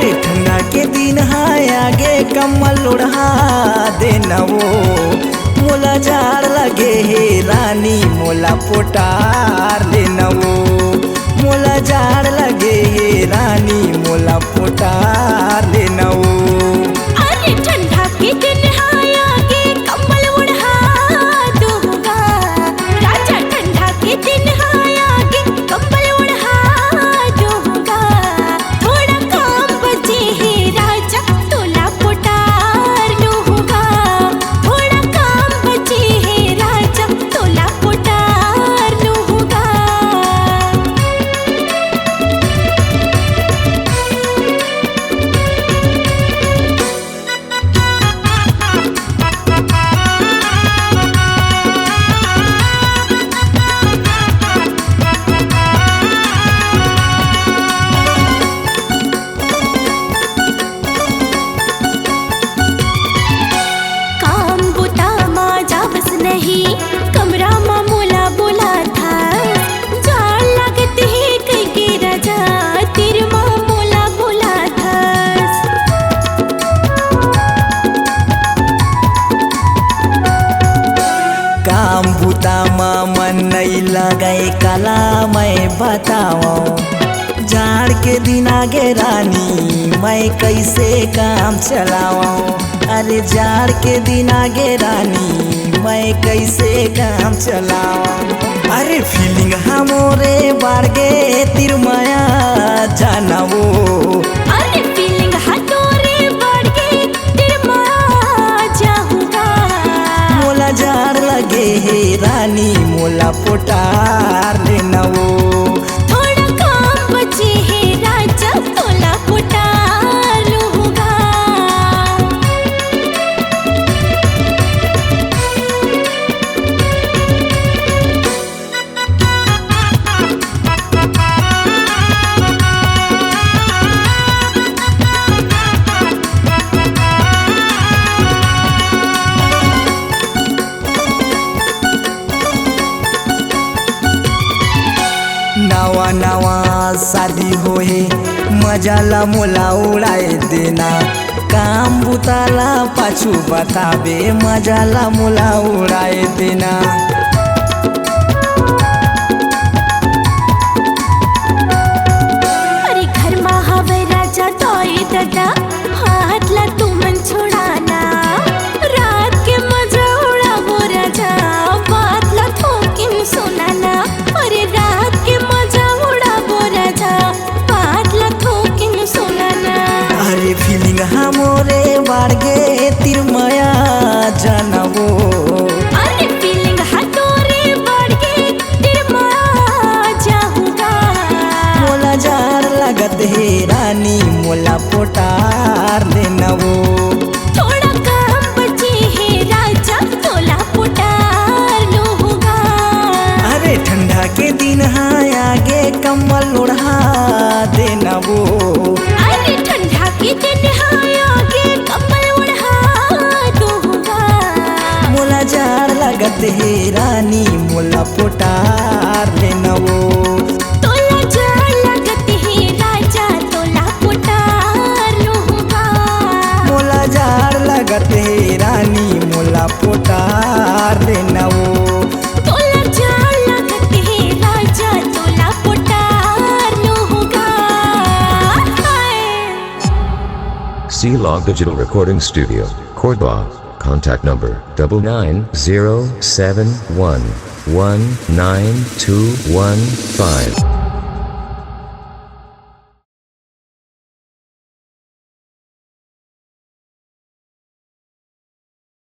अरे ठंडा के दिन हाय आगे कम्बल ओढ़ा देना वो मोला जाड़ लगे हे रानी मोला पोटार लेना वो मोला जाड़ लगे हे रानी मोला पोटार लेना वो। अरे ठंडा के दिन हाय आगे कम्बल ओढ़ा दूंगा राजा, ठंडा के दिन हाय आगे कम्बल ओढ़ा दूंगा। थोड़ा काम बचे है राजा तोला पोटार लूंगा, थोड़ा काम बचे है राजा तोला पोटार लूंगा। काम बुता माजा बस नहीं कमरा मामूला बोला था, जाड़ लगत है कई के राजा तेरे मामूला बोला था। काम बुता मन नहीं लगे कला मैं बताओ, जाड़ के दिन आगे रानी मैं कैसे काम चलाऊं। अरे जाड़ के दिन आगे रानी मैं कैसे काम चलाऊं। अरे फीलिंग हमोरे बाढ़ गे तिरमया जाना वो, अरे फीलिंग हटोरे बढ़ गई तेरे माँ जाऊंगा। मोला जाड़ लगे हे रानी मोला पोटार लेना वो। थोड़ा काम बचे है राजा तोला पोटार लूंगा। नवा नवा शादी होए मजा ला मोला उड़ाए देना, काम बुताला पाछू बताबे मजा ला मोला उड़ाए देना। अरे घर में हवे राजा तोय दादा हाथ ला तू मन छोड़ाना, रात के मजा उड़ावो राजा बात ला थोकिन सुनाना। अरे रात के मजा उड़ावो राजा बात ला थोकिन सुनाना। अरे फीलिंग हमोरे बाढ़ गे तिरमया जाना वो, अरे फीलिंग हटोरे बढ़ गई तेरे माँ जाऊंगा। मोला जाड़ लगत हे रानी मोला पोटार लेना वो। थोड़ा काम बचे है राजा तोला पोटार लूंगा। अरे ठंडा के दिन हाय आगे कम्बल ओढ़ा देना वो, अरे ठंडा के दिन हाय आगे कम्बल ओढ़ा दूंगा। मोला जाड़ लगत हे रानी मोला पोटार लेना वो। तोला जाड़ लगत है राजा तोला पोटार लूंगा। मोला जाड़ लगत हे रानी मोला पोटार लेना वो। तोला जाड़ लगत है राजा तोला पोटार लूंगा। C-Log Digital Recording Studio, Cordoba. Contact number 99071192115.